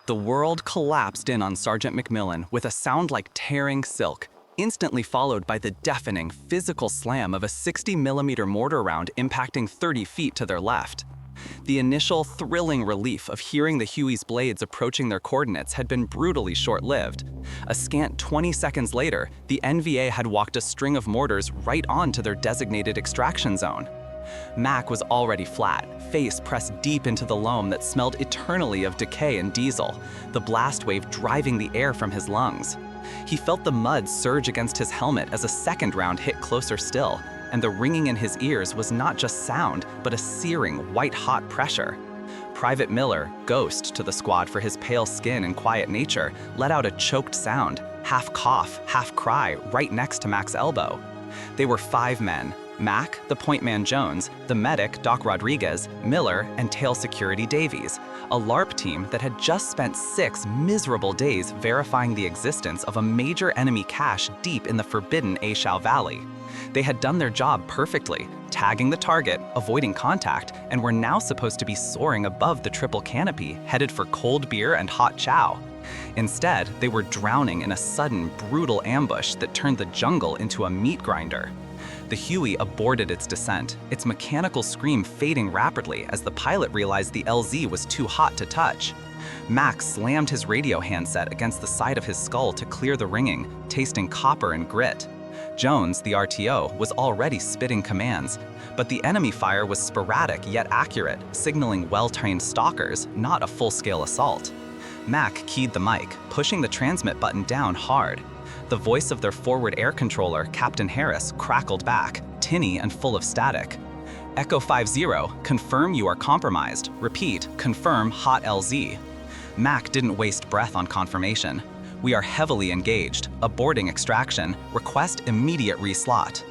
The world collapsed in on Sergeant McMillan with a sound like tearing silk, instantly followed by the deafening physical slam of a 60mm mortar round impacting 30 feet to their left. The initial thrilling relief of hearing the Huey's blades approaching their coordinates had been brutally short-lived. A scant 20 seconds later, the NVA had walked a string of mortars right onto their designated extraction zone. Mac was already flat, face pressed deep into the loam that smelled eternally of decay and diesel, the blast wave driving the air from his lungs. He felt the mud surge against his helmet as a second round hit closer still, and the ringing in his ears was not just sound, but a searing, white-hot pressure. Private Miller, ghost to the squad for his pale skin and quiet nature, let out a choked sound, half cough, half cry, right next to Mac's elbow. They were 5 men: Mac, the point man Jones, the medic Doc Rodriguez, Miller, and tail security Davies, a LRRP team that had just spent 6 miserable days verifying the existence of a major enemy cache deep in the forbidden A Shau Valley. They had done their job perfectly, tagging the target, avoiding contact, and were now supposed to be soaring above the triple canopy, headed for cold beer and hot chow. Instead, they were drowning in a sudden, brutal ambush that turned the jungle into a meat grinder. The Huey aborted its descent, its mechanical scream fading rapidly as the pilot realized the LZ was too hot to touch. Mac slammed his radio handset against the side of his skull to clear the ringing, tasting copper and grit. Jones, the RTO, was already spitting commands, but the enemy fire was sporadic yet accurate, signaling well-trained stalkers, not a full-scale assault. Mac keyed the mic, pushing the transmit button down hard. The voice of their forward air controller, Captain Harris, crackled back, tinny and full of static. Echo 50, confirm you are compromised. Repeat, confirm hot LZ. Mac didn't waste breath on confirmation. We are heavily engaged, aborting extraction, request immediate reslot.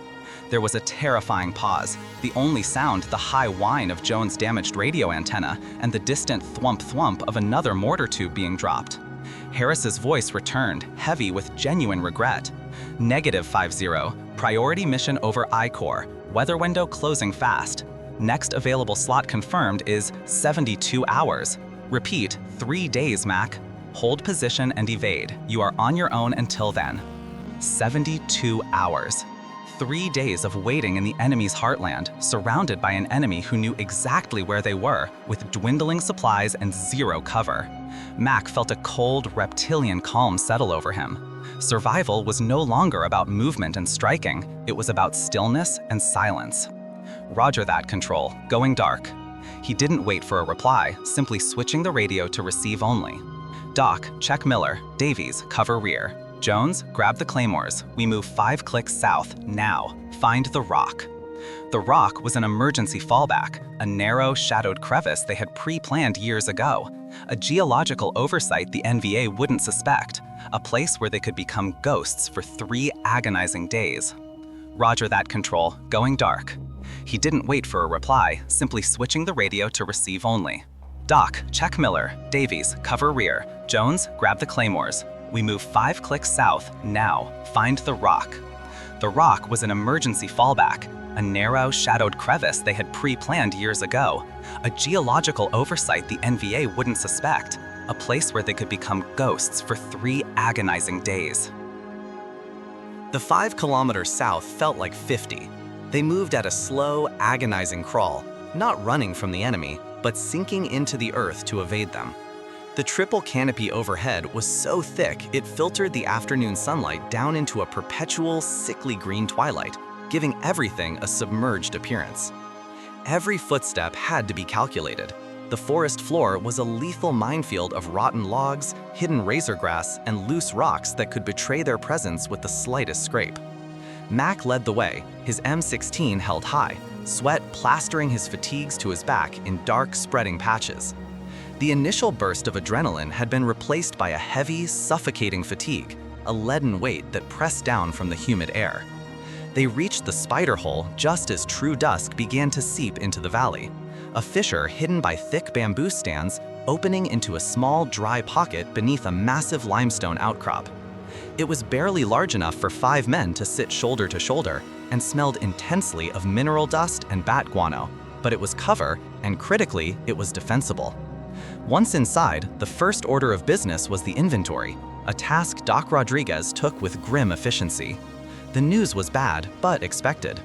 There was a terrifying pause, the only sound the high whine of Jones' damaged radio antenna and the distant thwump-thwump of another mortar tube being dropped. Harris's voice returned, heavy with genuine regret. -50, priority mission over I-Core, weather window closing fast. Next available slot confirmed is 72 hours. Repeat, 3 days, Mac. Hold position and evade. You are on your own until then. 72 hours. 3 days of waiting in the enemy's heartland, surrounded by an enemy who knew exactly where they were, with dwindling supplies and zero cover. Mac felt a cold, reptilian calm settle over him. Survival was no longer about movement and striking, it was about stillness and silence. Roger that, Control, going dark. He didn't wait for a reply, simply switching the radio to receive only. Doc, check Miller. Davies, cover rear. Jones, grab the claymores. We move 5 clicks south, now. Find the rock. The rock was an emergency fallback, a narrow, shadowed crevice they had pre-planned years ago. A geological oversight the NVA wouldn't suspect, a place where they could become ghosts for 3 agonizing days. Roger that, Control, going dark. He didn't wait for a reply, simply switching the radio to receive only. Doc, check Miller. Davies, cover rear. Jones, grab the claymores. We move 5 clicks south, now. Find the rock. The rock was an emergency fallback, a narrow, shadowed crevice they had pre-planned years ago, a geological oversight the NVA wouldn't suspect, a place where they could become ghosts for 3 agonizing days. The 5 kilometers south felt like 50. They moved at a slow, agonizing crawl, not running from the enemy, but sinking into the earth to evade them. The triple canopy overhead was so thick it filtered the afternoon sunlight down into a perpetual, sickly green twilight, giving everything a submerged appearance. Every footstep had to be calculated. The forest floor was a lethal minefield of rotten logs, hidden razor grass, and loose rocks that could betray their presence with the slightest scrape. Mac led the way, his M16 held high, sweat plastering his fatigues to his back in dark, spreading patches. The initial burst of adrenaline had been replaced by a heavy, suffocating fatigue, a leaden weight that pressed down from the humid air. They reached the spider hole just as true dusk began to seep into the valley, a fissure hidden by thick bamboo stands opening into a small, dry pocket beneath a massive limestone outcrop. It was barely large enough for 5 men to sit shoulder to shoulder and smelled intensely of mineral dust and bat guano, but it was cover, and critically, it was defensible. Once inside, the first order of business was the inventory, a task Doc Rodriguez took with grim efficiency. The news was bad, but expected.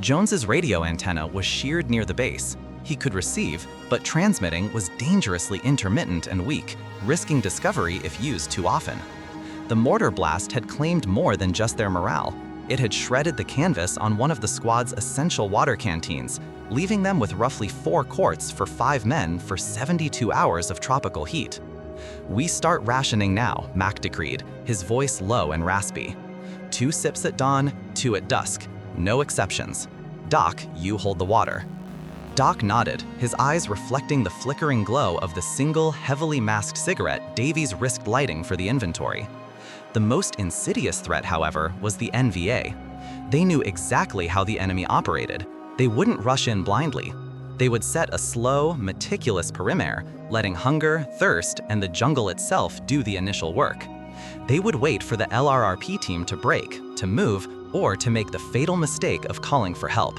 Jones's radio antenna was sheared near the base. He could receive, but transmitting was dangerously intermittent and weak, risking discovery if used too often. The mortar blast had claimed more than just their morale. It had shredded the canvas on one of the squad's essential water canteens, leaving them with roughly 4 quarts for 5 men for 72 hours of tropical heat. "We start rationing now," Mac decreed, his voice low and raspy. 2 sips at dawn, 2 at dusk. No exceptions. Doc, you hold the water. Doc nodded, his eyes reflecting the flickering glow of the single, heavily masked cigarette Davies risked lighting for the inventory. The most insidious threat, however, was the NVA. They knew exactly how the enemy operated. They wouldn't rush in blindly. They would set a slow, meticulous perimeter, letting hunger, thirst, and the jungle itself do the initial work. They would wait for the LRRP team to break, to move, or to make the fatal mistake of calling for help.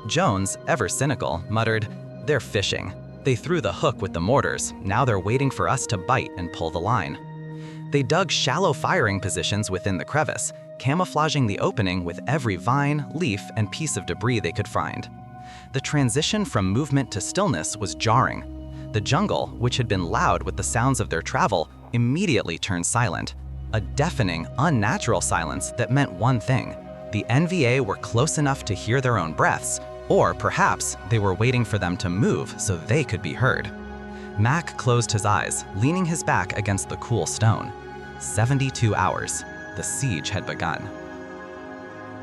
Jones, ever cynical, muttered, "They're fishing. They threw the hook with the mortars, now they're waiting for us to bite and pull the line." They dug shallow firing positions within the crevice, camouflaging the opening with every vine, leaf, and piece of debris they could find. The transition from movement to stillness was jarring. The jungle, which had been loud with the sounds of their travel, immediately turned silent. A deafening, unnatural silence that meant one thing: the NVA were close enough to hear their own breaths, or perhaps they were waiting for them to move so they could be heard. Mac closed his eyes, leaning his back against the cool stone. 72 hours. The siege had begun.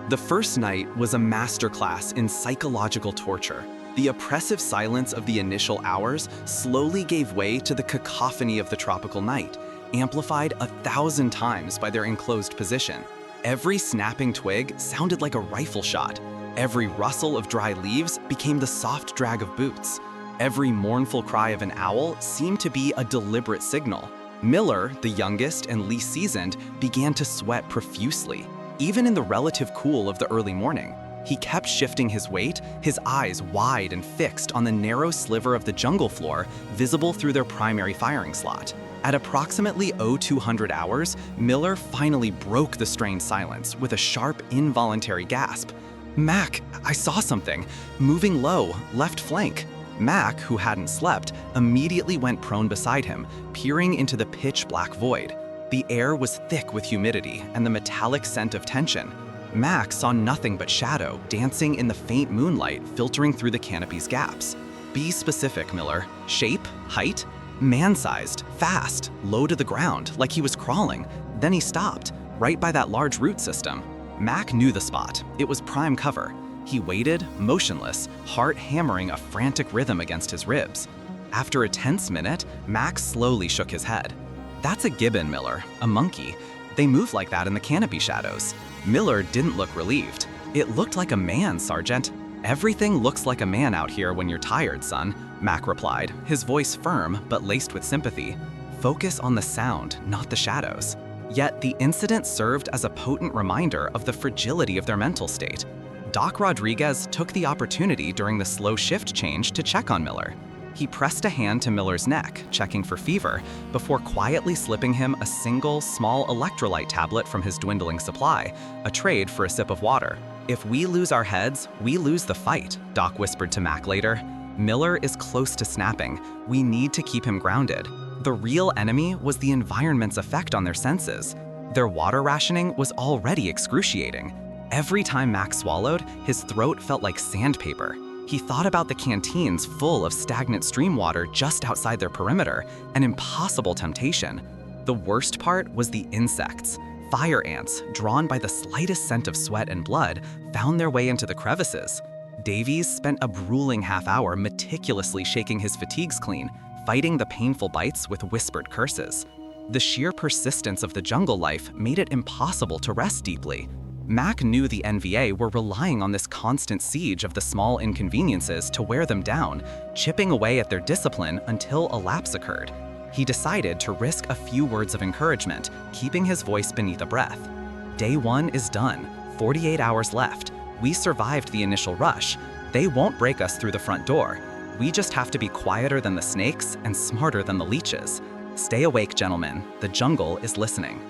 The first night was a masterclass in psychological torture. The oppressive silence of the initial hours slowly gave way to the cacophony of the tropical night, amplified 1,000 times by their enclosed position. Every snapping twig sounded like a rifle shot. Every rustle of dry leaves became the soft drag of boots. Every mournful cry of an owl seemed to be a deliberate signal. Miller, the youngest and least seasoned, began to sweat profusely. Even in the relative cool of the early morning, he kept shifting his weight, his eyes wide and fixed on the narrow sliver of the jungle floor visible through their primary firing slot. At approximately 0200 hours, Miller finally broke the strained silence with a sharp, involuntary gasp. "Mac, I saw something. Moving low, left flank." Mac, who hadn't slept, immediately went prone beside him, peering into the pitch-black void. The air was thick with humidity and the metallic scent of tension. Mac saw nothing but shadow dancing in the faint moonlight filtering through the canopy's gaps. "Be specific, Miller. Shape? Height?" "Man-sized, fast, low to the ground, like he was crawling." Then he stopped, right by that large root system. Mac knew the spot. It was prime cover. He waited, motionless, heart hammering a frantic rhythm against his ribs. After a tense minute, Mac slowly shook his head. "That's a gibbon, Miller, a monkey. They move like that in the canopy shadows." Miller didn't look relieved. "It looked like a man, Sergeant." "Everything looks like a man out here when you're tired, son," Mac replied, his voice firm but laced with sympathy. "Focus on the sound, not the shadows." Yet the incident served as a potent reminder of the fragility of their mental state. Doc Rodriguez took the opportunity during the slow shift change to check on Miller. He pressed a hand to Miller's neck, checking for fever, before quietly slipping him a single, small electrolyte tablet from his dwindling supply, a trade for a sip of water. "If we lose our heads, we lose the fight," Doc whispered to Mac later. "Miller is close to snapping. We need to keep him grounded." The real enemy was the environment's effect on their senses. Their water rationing was already excruciating. Every time Mac swallowed, his throat felt like sandpaper. He thought about the canteens full of stagnant stream water just outside their perimeter, an impossible temptation. The worst part was the insects. Fire ants, drawn by the slightest scent of sweat and blood, found their way into the crevices. Davies spent a grueling half hour meticulously shaking his fatigues clean, fighting the painful bites with whispered curses. The sheer persistence of the jungle life made it impossible to rest deeply. Mac knew the NVA were relying on this constant siege of the small inconveniences to wear them down, chipping away at their discipline until a lapse occurred. He decided to risk a few words of encouragement, keeping his voice beneath a breath. "Day 1 is done. 48 hours left. We survived the initial rush. They won't break us through the front door. We just have to be quieter than the snakes and smarter than the leeches. Stay awake, gentlemen. The jungle is listening.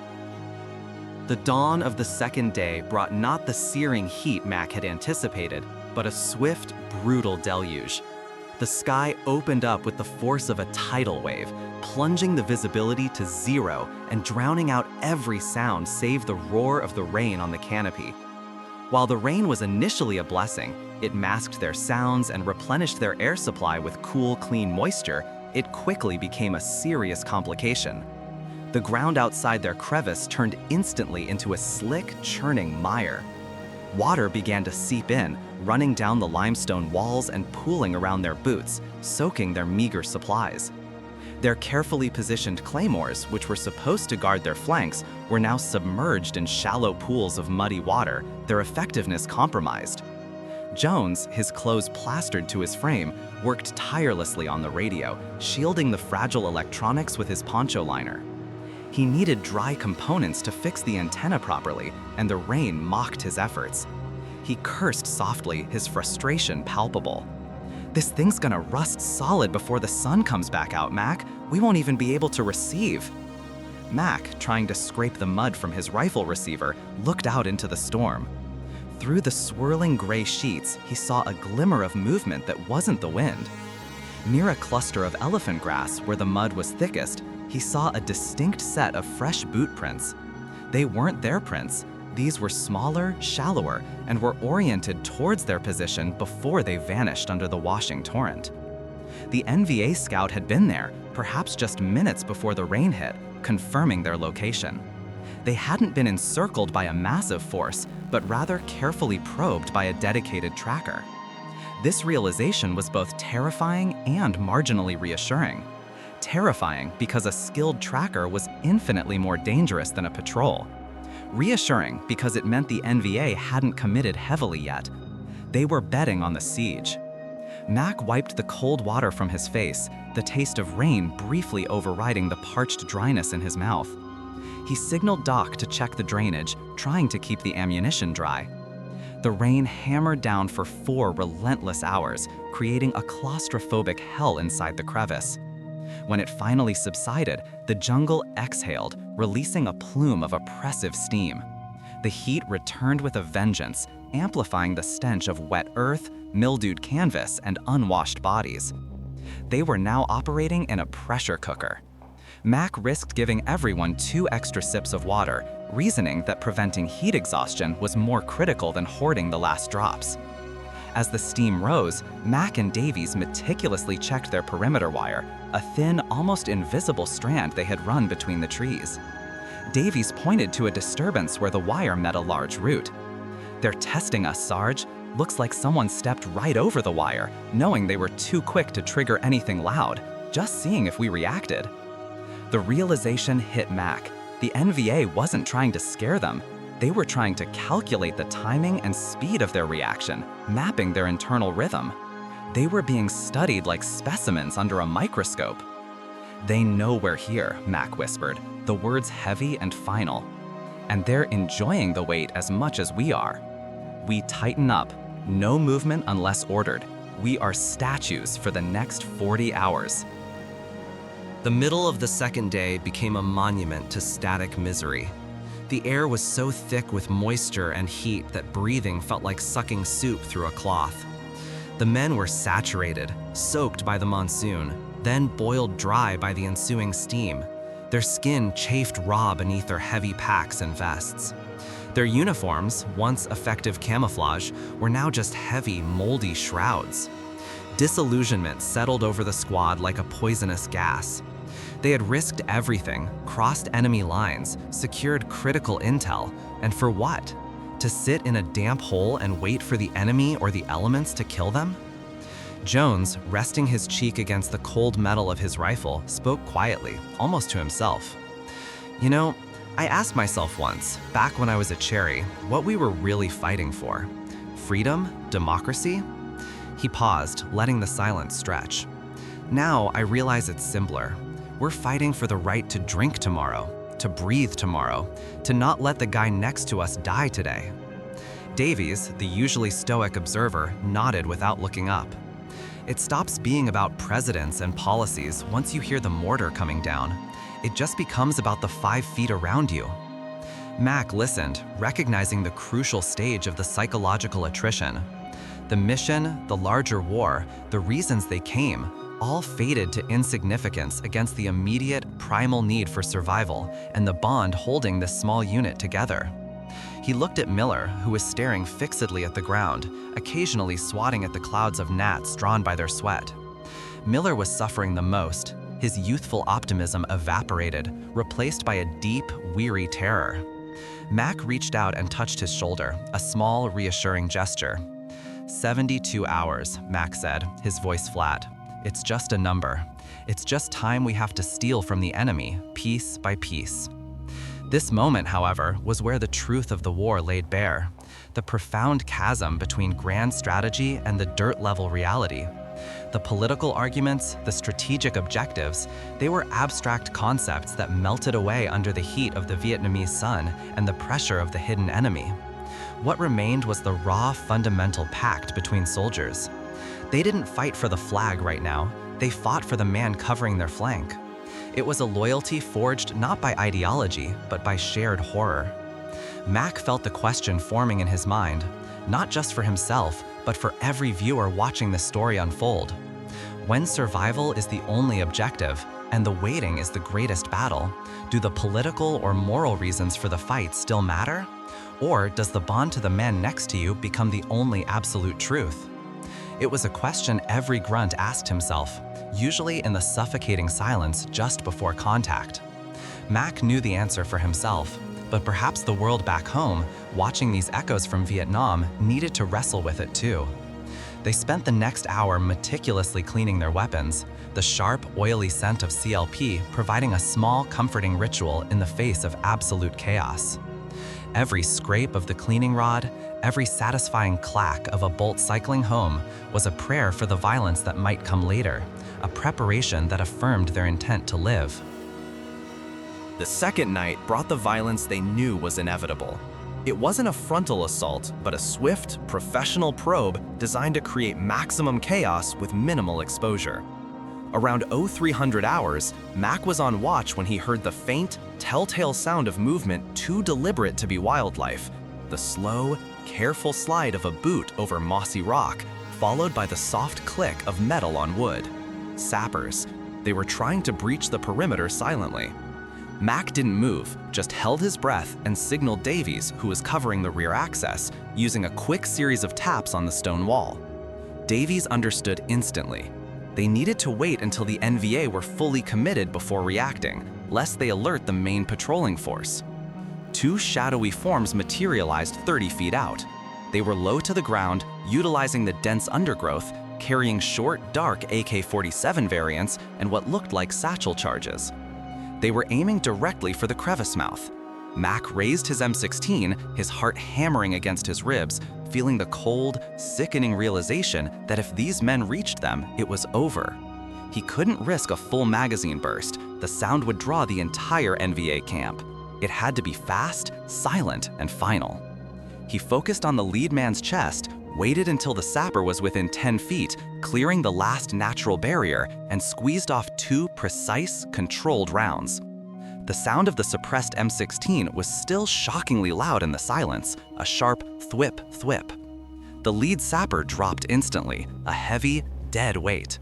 The dawn of the second day brought not the searing heat Mac had anticipated, but a swift, brutal deluge. The sky opened up with the force of a tidal wave, plunging the visibility to zero and drowning out every sound save the roar of the rain on the canopy. While the rain was initially a blessing, it masked their sounds and replenished their air supply with cool, clean moisture, it quickly became a serious complication. The ground outside their crevice turned instantly into a slick, churning mire. Water began to seep in, running down the limestone walls and pooling around their boots, soaking their meager supplies. Their carefully positioned claymores, which were supposed to guard their flanks, were now submerged in shallow pools of muddy water, their effectiveness compromised. Jones, his clothes plastered to his frame, worked tirelessly on the radio, shielding the fragile electronics with his poncho liner. He needed dry components to fix the antenna properly, and the rain mocked his efforts. He cursed softly, his frustration palpable. "This thing's gonna rust solid before the sun comes back out, Mac. We won't even be able to receive." Mac, trying to scrape the mud from his rifle receiver, looked out into the storm. Through the swirling gray sheets, he saw a glimmer of movement that wasn't the wind. Near a cluster of elephant grass, where the mud was thickest, he saw a distinct set of fresh boot prints. They weren't their prints. These were smaller, shallower, and were oriented towards their position before they vanished under the washing torrent. The NVA scout had been there, perhaps just minutes before the rain hit, confirming their location. They hadn't been encircled by a massive force, but rather carefully probed by a dedicated tracker. This realization was both terrifying and marginally reassuring. Terrifying because a skilled tracker was infinitely more dangerous than a patrol. Reassuring because it meant the NVA hadn't committed heavily yet. They were betting on the siege. Mac wiped the cold water from his face, the taste of rain briefly overriding the parched dryness in his mouth. He signaled Doc to check the drainage, trying to keep the ammunition dry. The rain hammered down for 4 relentless hours, creating a claustrophobic hell inside the crevice. When it finally subsided, the jungle exhaled, releasing a plume of oppressive steam. The heat returned with a vengeance, amplifying the stench of wet earth, mildewed canvas, and unwashed bodies. They were now operating in a pressure cooker. Mac risked giving everyone 2 extra sips of water, reasoning that preventing heat exhaustion was more critical than hoarding the last drops. As the steam rose, Mac and Davies meticulously checked their perimeter wire, a thin, almost invisible strand they had run between the trees. Davies pointed to a disturbance where the wire met a large root. "They're testing us, Sarge. Looks like someone stepped right over the wire, knowing they were too quick to trigger anything loud, just seeing if we reacted." The realization hit Mac. The NVA wasn't trying to scare them. They were trying to calculate the timing and speed of their reaction, mapping their internal rhythm. They were being studied like specimens under a microscope. "They know we're here," Mac whispered, the words heavy and final. "And they're enjoying the wait as much as we are. We tighten up. No movement unless ordered. We are statues for the next 40 hours." The middle of the second day became a monument to static misery. The air was so thick with moisture and heat that breathing felt like sucking soup through a cloth. The men were saturated, soaked by the monsoon, then boiled dry by the ensuing steam. Their skin chafed raw beneath their heavy packs and vests. Their uniforms, once effective camouflage, were now just heavy, moldy shrouds. Disillusionment settled over the squad like a poisonous gas. They had risked everything, crossed enemy lines, secured critical intel, and for what? To sit in a damp hole and wait for the enemy or the elements to kill them? Jones, resting his cheek against the cold metal of his rifle, spoke quietly, almost to himself. "You know, I asked myself once, back when I was a cherry, what we were really fighting for. Freedom? Democracy?" He paused, letting the silence stretch. "Now I realize it's simpler. We're fighting for the right to drink tomorrow, to breathe tomorrow, to not let the guy next to us die today." Davies, the usually stoic observer, nodded without looking up. It stops being about presidents and policies once you hear the mortar coming down. It just becomes about the 5 feet around you. Mac listened, recognizing the crucial stage of the psychological attrition. The mission, the larger war, the reasons they came, all faded to insignificance against the immediate, primal need for survival and the bond holding this small unit together. He looked at Miller, who was staring fixedly at the ground, occasionally swatting at the clouds of gnats drawn by their sweat. Miller was suffering the most. His youthful optimism evaporated, replaced by a deep, weary terror. Mac reached out and touched his shoulder, a small, reassuring gesture. 72 hours, Mac said, his voice flat. It's just a number. It's just time we have to steal from the enemy, piece by piece. This moment, however, was where the truth of the war laid bare. The profound chasm between grand strategy and the dirt-level reality. The political arguments, the strategic objectives, they were abstract concepts that melted away under the heat of the Vietnamese sun and the pressure of the hidden enemy. What remained was the raw, fundamental pact between soldiers. They didn't fight for the flag right now, they fought for the man covering their flank. It was a loyalty forged not by ideology, but by shared horror. Mac felt the question forming in his mind, not just for himself, but for every viewer watching the story unfold. When survival is the only objective, and the waiting is the greatest battle, do the political or moral reasons for the fight still matter? Or does the bond to the man next to you become the only absolute truth? It was a question every grunt asked himself, usually in the suffocating silence just before contact. Mac knew the answer for himself, but perhaps the world back home, watching these echoes from Vietnam, needed to wrestle with it too. They spent the next hour meticulously cleaning their weapons, the sharp, oily scent of CLP providing a small, comforting ritual in the face of absolute chaos. Every scrape of the cleaning rod, every satisfying clack of a bolt cycling home was a prayer for the violence that might come later, a preparation that affirmed their intent to live. The second night brought the violence they knew was inevitable. It wasn't a frontal assault, but a swift, professional probe designed to create maximum chaos with minimal exposure. Around 0300 hours, Mac was on watch when he heard the faint, telltale sound of movement too deliberate to be wildlife, the slow, careful slide of a boot over mossy rock, followed by the soft click of metal on wood. Sappers. They were trying to breach the perimeter silently. Mac didn't move, just held his breath and signaled Davies, who was covering the rear access, using a quick series of taps on the stone wall. Davies understood instantly. They needed to wait until the NVA were fully committed before reacting, lest they alert the main patrolling force. 2 shadowy forms materialized 30 feet out. They were low to the ground, utilizing the dense undergrowth, carrying short, dark AK-47 variants and what looked like satchel charges. They were aiming directly for the crevice mouth. Mac raised his M16, his heart hammering against his ribs, feeling the cold, sickening realization that if these men reached them, it was over. He couldn't risk a full magazine burst. The sound would draw the entire NVA camp. It had to be fast, silent, and final. He focused on the lead man's chest, waited until the sapper was within 10 feet, clearing the last natural barrier, and squeezed off 2 precise, controlled rounds. The sound of the suppressed M16 was still shockingly loud in the silence, a sharp thwip, thwip. The lead sapper dropped instantly, a heavy, dead weight.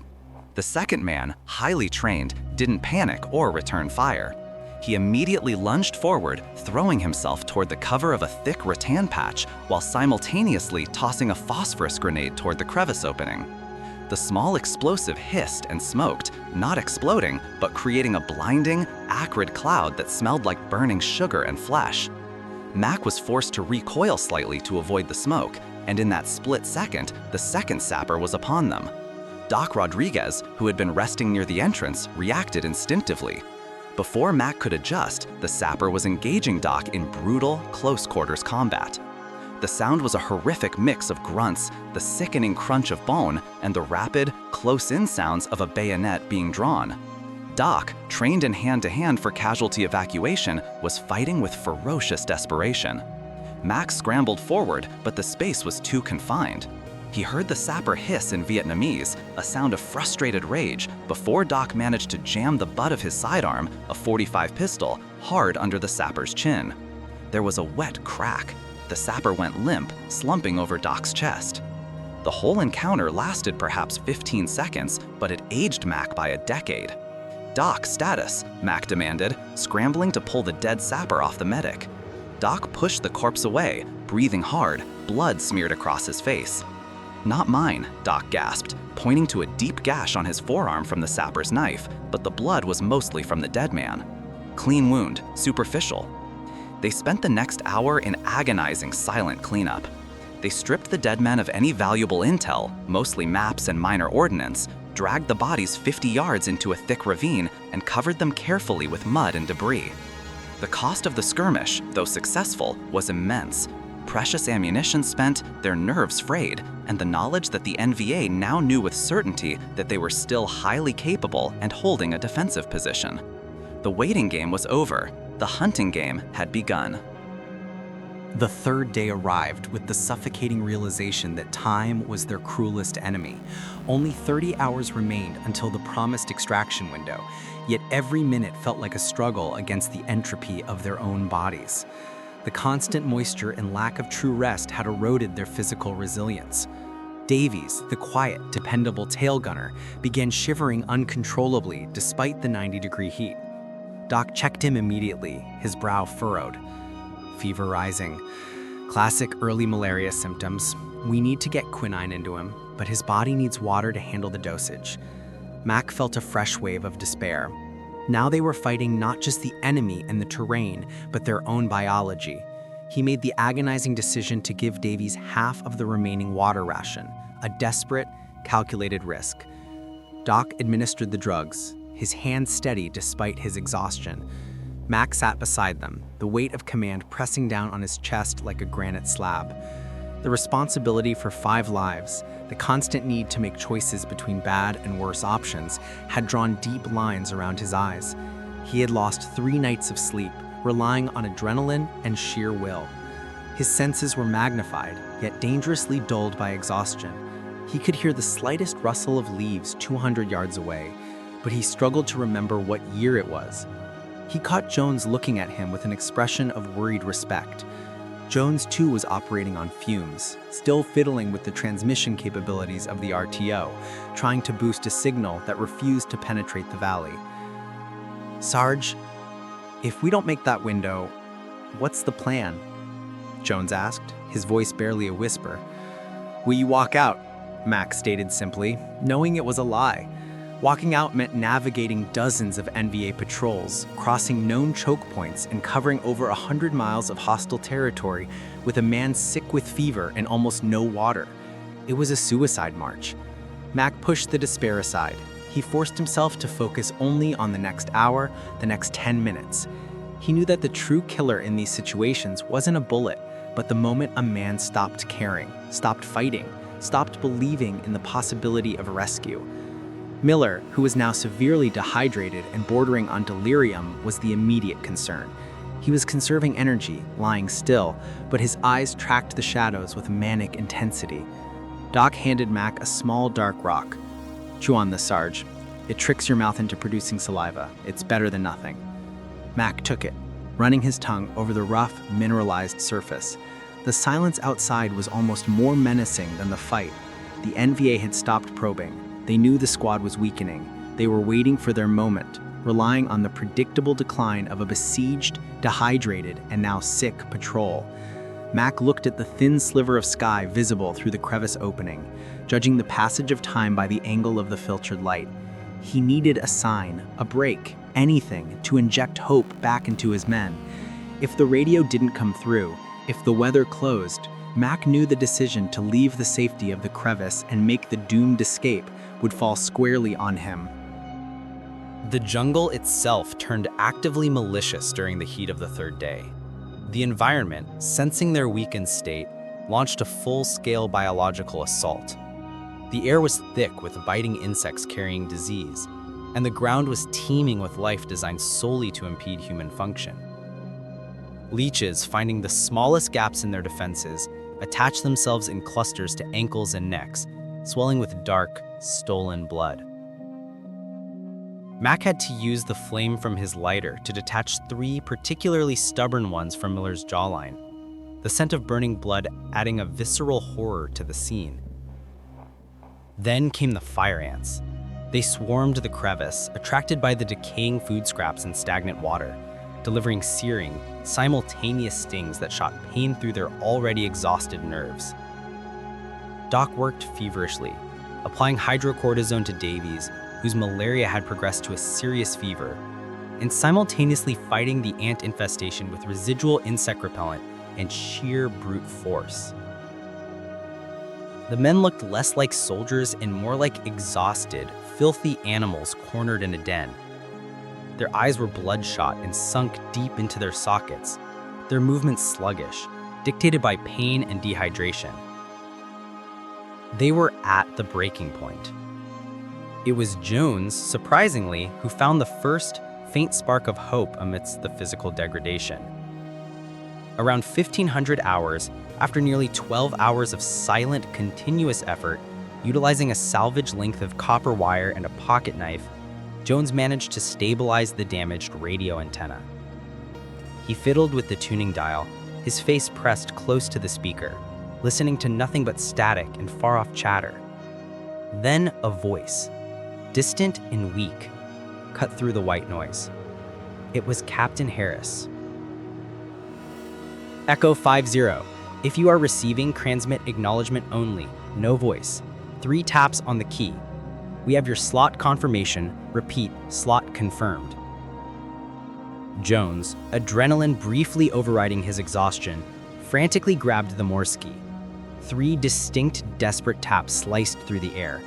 The second man, highly trained, didn't panic or return fire. He immediately lunged forward, throwing himself toward the cover of a thick rattan patch while simultaneously tossing a phosphorus grenade toward the crevice opening. The small explosive hissed and smoked, not exploding, but creating a blinding, acrid cloud that smelled like burning sugar and flesh. Mac was forced to recoil slightly to avoid the smoke, and in that split second, the second sapper was upon them. Doc Rodriguez, who had been resting near the entrance, reacted instinctively. Before Mac could adjust, the sapper was engaging Doc in brutal, close-quarters combat. The sound was a horrific mix of grunts, the sickening crunch of bone, and the rapid, close-in sounds of a bayonet being drawn. Doc, trained in hand-to-hand for casualty evacuation, was fighting with ferocious desperation. Mac scrambled forward, but the space was too confined. He heard the sapper hiss in Vietnamese, a sound of frustrated rage, before Doc managed to jam the butt of his sidearm, a .45 pistol, hard under the sapper's chin. There was a wet crack. The sapper went limp, slumping over Doc's chest. The whole encounter lasted perhaps 15 seconds, but it aged Mac by a decade. "Doc, status," Mac demanded, scrambling to pull the dead sapper off the medic. Doc pushed the corpse away, breathing hard, blood smeared across his face. "Not mine," Doc gasped, pointing to a deep gash on his forearm from the sapper's knife, but the blood was mostly from the dead man. "Clean wound, superficial." They spent the next hour in agonizing silent cleanup. They stripped the dead men of any valuable intel, mostly maps and minor ordnance, dragged the bodies 50 yards into a thick ravine, and covered them carefully with mud and debris. The cost of the skirmish, though successful, was immense. Precious ammunition spent, their nerves frayed, and the knowledge that the NVA now knew with certainty that they were still highly capable and holding a defensive position. The waiting game was over. The hunting game had begun. The third day arrived with the suffocating realization that time was their cruelest enemy. Only 30 hours remained until the promised extraction window, yet every minute felt like a struggle against the entropy of their own bodies. The constant moisture and lack of true rest had eroded their physical resilience. Davies, the quiet, dependable tail gunner, began shivering uncontrollably despite the 90-degree heat. Doc checked him immediately, his brow furrowed. Fever rising. Classic early malaria symptoms. We need to get quinine into him, but his body needs water to handle the dosage. Mac felt a fresh wave of despair. Now they were fighting not just the enemy and the terrain, but their own biology. He made the agonizing decision to give Davies half of the remaining water ration, a desperate, calculated risk. Doc administered the drugs, his hand steady despite his exhaustion. Mac sat beside them, the weight of command pressing down on his chest like a granite slab. The responsibility for 5 lives, the constant need to make choices between bad and worse options, had drawn deep lines around his eyes. He had lost 3 nights of sleep, relying on adrenaline and sheer will. His senses were magnified, yet dangerously dulled by exhaustion. He could hear the slightest rustle of leaves 200 yards away, but he struggled to remember what year it was. He caught Jones looking at him with an expression of worried respect. Jones too was operating on fumes, still fiddling with the transmission capabilities of the RTO, trying to boost a signal that refused to penetrate the valley. "Sarge, if we don't make that window, what's the plan?" Jones asked, his voice barely a whisper. "Will you walk out?" Max stated simply, knowing it was a lie. Walking out meant navigating dozens of NVA patrols, crossing known choke points, and covering over 100 miles of hostile territory with a man sick with fever and almost no water. It was a suicide march. Mac pushed the despair aside. He forced himself to focus only on the next hour, the next 10 minutes. He knew that the true killer in these situations wasn't a bullet, but the moment a man stopped caring, stopped fighting, stopped believing in the possibility of rescue. Miller, who was now severely dehydrated and bordering on delirium, was the immediate concern. He was conserving energy, lying still, but his eyes tracked the shadows with manic intensity. Doc handed Mac a small dark rock. "Chew on this, Sarge. It tricks your mouth into producing saliva. It's better than nothing." Mac took it, running his tongue over the rough, mineralized surface. The silence outside was almost more menacing than the fight. The NVA had stopped probing. They knew the squad was weakening. They were waiting for their moment, relying on the predictable decline of a besieged, dehydrated, and now sick patrol. Mac looked at the thin sliver of sky visible through the crevice opening, judging the passage of time by the angle of the filtered light. He needed a sign, a break, anything to inject hope back into his men. If the radio didn't come through, if the weather closed, Mac knew the decision to leave the safety of the crevice and make the doomed escape would fall squarely on him. The jungle itself turned actively malicious during the heat of the third day. The environment, sensing their weakened state, launched a full-scale biological assault. The air was thick with biting insects carrying disease, and the ground was teeming with life designed solely to impede human function. Leeches, finding the smallest gaps in their defenses, attached themselves in clusters to ankles and necks, swelling with dark, stolen blood. Mac had to use the flame from his lighter to detach 3 particularly stubborn ones from Miller's jawline, the scent of burning blood adding a visceral horror to the scene. Then came the fire ants. They swarmed the crevice, attracted by the decaying food scraps and stagnant water, delivering searing, simultaneous stings that shot pain through their already exhausted nerves. Doc worked feverishly, applying hydrocortisone to Davies, whose malaria had progressed to a serious fever, and simultaneously fighting the ant infestation with residual insect repellent and sheer brute force. The men looked less like soldiers and more like exhausted, filthy animals cornered in a den. Their eyes were bloodshot and sunk deep into their sockets, their movements sluggish, dictated by pain and dehydration. They were at the breaking point. It was Jones, surprisingly, who found the first faint spark of hope amidst the physical degradation. Around 1,500 hours, after nearly 12 hours of silent, continuous effort, utilizing a salvage length of copper wire and a pocket knife, Jones managed to stabilize the damaged radio antenna. He fiddled with the tuning dial, his face pressed close to the speaker, listening to nothing but static and far-off chatter. Then a voice, distant and weak, cut through the white noise. It was Captain Harris. Echo 50. If you are receiving, transmit acknowledgement only, no voice. 3 taps on the key. We have your slot confirmation. Repeat, slot confirmed. Jones, adrenaline briefly overriding his exhaustion, frantically grabbed the Morse key. 3 distinct, desperate taps sliced through the air.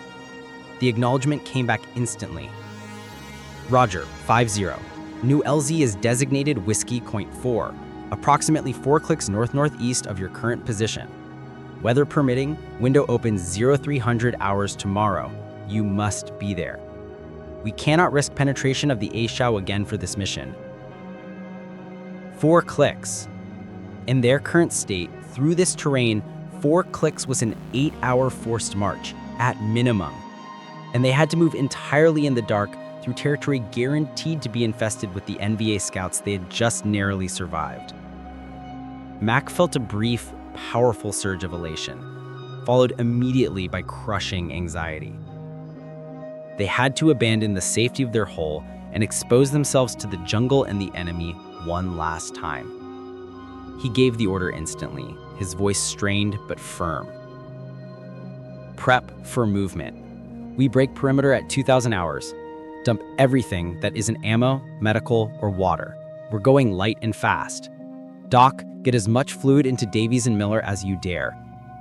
The acknowledgement came back instantly. Roger, 50. New LZ is designated Whiskey Point 4, approximately 4 clicks north-northeast of your current position. Weather permitting, window opens 0300 hours tomorrow. You must be there. We cannot risk penetration of the A Shau again for this mission. 4 clicks. In their current state, through this terrain, 4 clicks was an 8-hour forced march, at minimum. And they had to move entirely in the dark through territory guaranteed to be infested with the NVA scouts they had just narrowly survived. Mac felt a brief, powerful surge of elation, followed immediately by crushing anxiety. They had to abandon the safety of their hole and expose themselves to the jungle and the enemy one last time. He gave the order instantly, his voice strained but firm. Prep for movement. We break perimeter at 2,000 hours. Dump everything that isn't ammo, medical, or water. We're going light and fast. Doc, get as much fluid into Davies and Miller as you dare.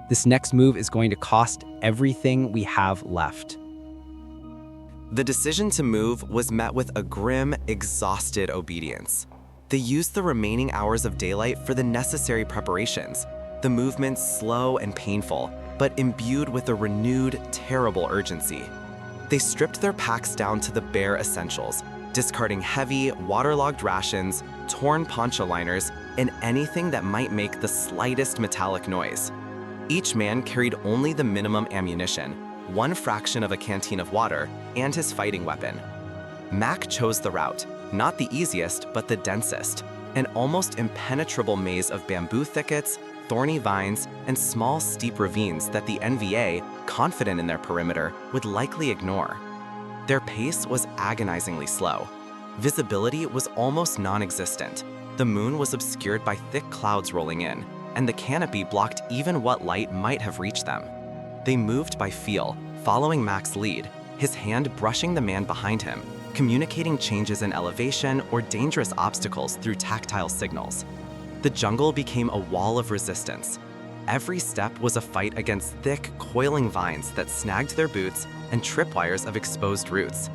This next move is going to cost everything we have left. The decision to move was met with a grim, exhausted obedience. They used the remaining hours of daylight for the necessary preparations, the movements slow and painful, but imbued with a renewed, terrible urgency. They stripped their packs down to the bare essentials, discarding heavy, waterlogged rations, torn poncho liners, and anything that might make the slightest metallic noise. Each man carried only the minimum ammunition, 1 fraction of a canteen of water, and his fighting weapon. Mac chose the route, not the easiest, but the densest, an almost impenetrable maze of bamboo thickets, thorny vines, and small steep ravines that the NVA, confident in their perimeter, would likely ignore. Their pace was agonizingly slow. Visibility was almost non-existent. The moon was obscured by thick clouds rolling in, and the canopy blocked even what light might have reached them. They moved by feel, following Mac's lead, his hand brushing the man behind him, communicating changes in elevation or dangerous obstacles through tactile signals. The jungle became a wall of resistance. Every step was a fight against thick, coiling vines that snagged their boots and tripwires of exposed roots.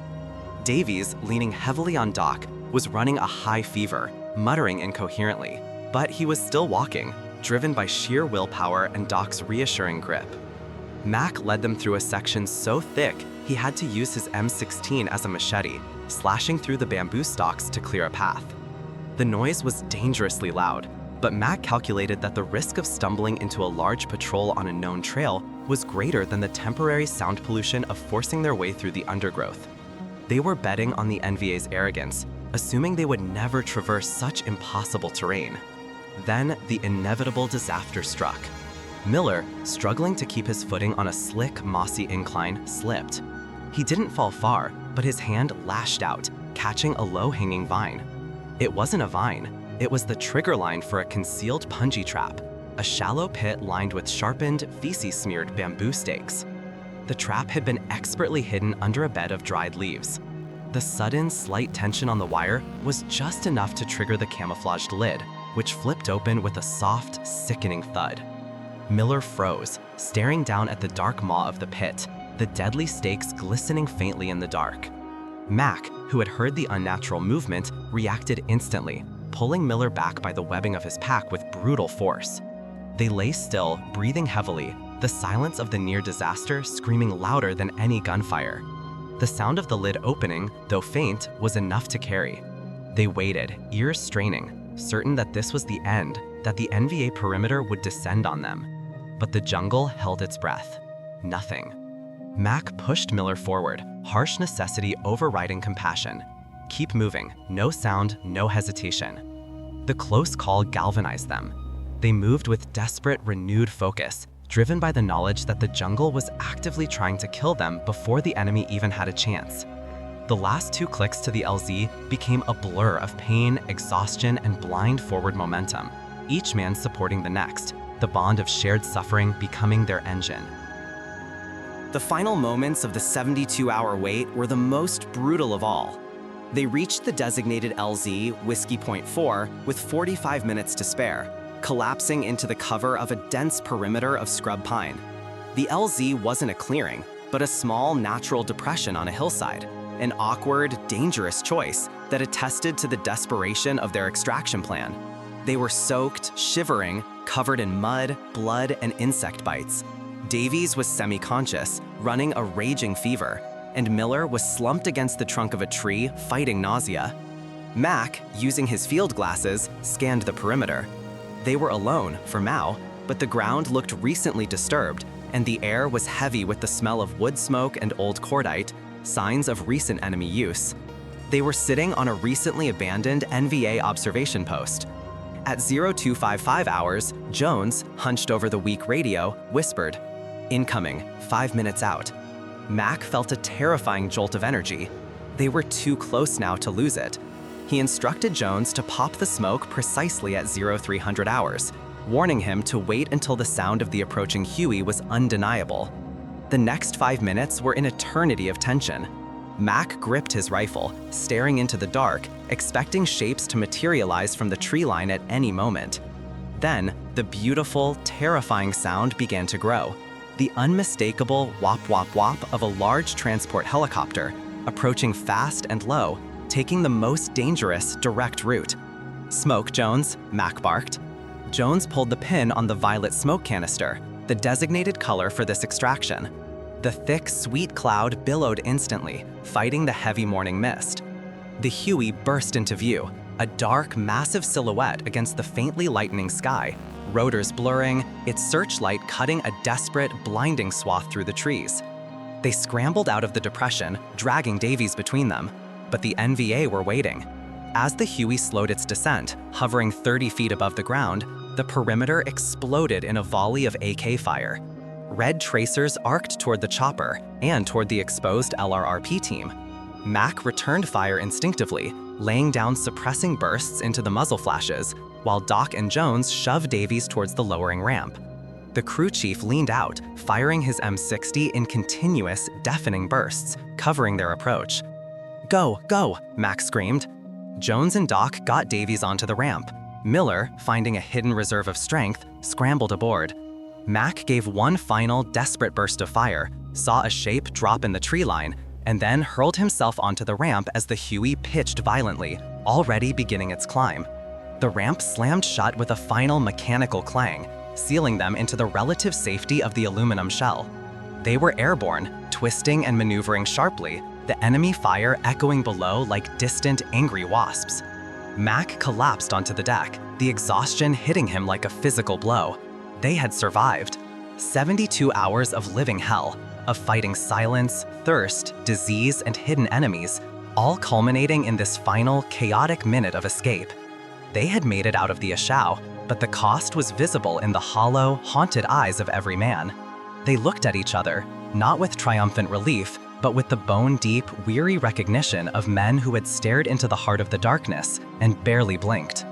Davies, leaning heavily on Doc, was running a high fever, muttering incoherently, but he was still walking, driven by sheer willpower and Doc's reassuring grip. Mac led them through a section so thick he had to use his M16 as a machete, slashing through the bamboo stalks to clear a path. The noise was dangerously loud, But Mac calculated that the risk of stumbling into a large patrol on a known trail was greater than the temporary sound pollution of forcing their way through the undergrowth. They were betting on the NVA's arrogance, assuming they would never traverse such impossible terrain. Then the inevitable disaster struck. Miller, struggling to keep his footing on a slick, mossy incline, slipped. He didn't fall far, but his hand lashed out, catching a low-hanging vine. It wasn't a vine. It was the trigger line for a concealed punji trap, a shallow pit lined with sharpened, feces-smeared bamboo stakes. The trap had been expertly hidden under a bed of dried leaves. The sudden, slight tension on the wire was just enough to trigger the camouflaged lid, which flipped open with a soft, sickening thud. Miller froze, staring down at the dark maw of the pit, the deadly stakes glistening faintly in the dark. Mac, who had heard the unnatural movement, reacted instantly, pulling Miller back by the webbing of his pack with brutal force. They lay still, breathing heavily, the silence of the near disaster screaming louder than any gunfire. The sound of the lid opening, though faint, was enough to carry. They waited, ears straining, certain that this was the end, that the NVA perimeter would descend on them. But the jungle held its breath. Nothing. Mac pushed Miller forward, harsh necessity overriding compassion. Keep moving, no sound, no hesitation. The close call galvanized them. They moved with desperate, renewed focus, driven by the knowledge that the jungle was actively trying to kill them before the enemy even had a chance. The last 2 clicks to the LZ became a blur of pain, exhaustion, and blind forward momentum, each man supporting the next, the bond of shared suffering becoming their engine. The final moments of the 72-hour wait were the most brutal of all. They reached the designated LZ, Whiskey Point 4, with 45 minutes to spare, collapsing into the cover of a dense perimeter of scrub pine. The LZ wasn't a clearing, but a small natural depression on a hillside, an awkward, dangerous choice that attested to the desperation of their extraction plan. They were soaked, shivering, covered in mud, blood, and insect bites. Davies was semi-conscious, running a raging fever, and Miller was slumped against the trunk of a tree, fighting nausea. Mac, using his field glasses, scanned the perimeter. They were alone, for now, but the ground looked recently disturbed, and the air was heavy with the smell of wood smoke and old cordite, signs of recent enemy use. They were sitting on a recently abandoned NVA observation post. At 0255 hours, Jones, hunched over the weak radio, whispered, "Incoming, 5 minutes out." Mac felt a terrifying jolt of energy. They were too close now to lose it. He instructed Jones to pop the smoke precisely at 0300 hours, warning him to wait until the sound of the approaching Huey was undeniable. The next 5 minutes were an eternity of tension. Mac gripped his rifle, staring into the dark, expecting shapes to materialize from the tree line at any moment. Then, the beautiful, terrifying sound began to grow. The unmistakable whop whop whop of a large transport helicopter, approaching fast and low, taking the most dangerous direct route. "Smoke, Jones," Mac barked. Jones pulled the pin on the violet smoke canister, the designated color for this extraction. The thick, sweet cloud billowed instantly, fighting the heavy morning mist. The Huey burst into view, a dark, massive silhouette against the faintly lightening sky, rotors blurring, its searchlight cutting a desperate, blinding swath through the trees. They scrambled out of the depression, dragging Davies between them, but the NVA were waiting. As the Huey slowed its descent, hovering 30 feet above the ground, the perimeter exploded in a volley of AK fire. Red tracers arced toward the chopper and toward the exposed LRRP team. Mac returned fire instinctively, laying down suppressing bursts into the muzzle flashes, while Doc and Jones shoved Davies towards the lowering ramp. The crew chief leaned out, firing his M60 in continuous, deafening bursts, covering their approach. "Go, go," Mac screamed. Jones and Doc got Davies onto the ramp. Miller, finding a hidden reserve of strength, scrambled aboard. Mac gave one final, desperate burst of fire, saw a shape drop in the tree line, and then hurled himself onto the ramp as the Huey pitched violently, already beginning its climb. The ramp slammed shut with a final mechanical clang, sealing them into the relative safety of the aluminum shell. They were airborne, twisting and maneuvering sharply, the enemy fire echoing below like distant, angry wasps. Mac collapsed onto the deck, the exhaustion hitting him like a physical blow. They had survived. 72 hours of living hell, of fighting silence, thirst, disease, and hidden enemies, all culminating in this final, chaotic minute of escape. They had made it out of the A Shau, but the cost was visible in the hollow, haunted eyes of every man. They looked at each other, not with triumphant relief, but with the bone-deep, weary recognition of men who had stared into the heart of the darkness and barely blinked.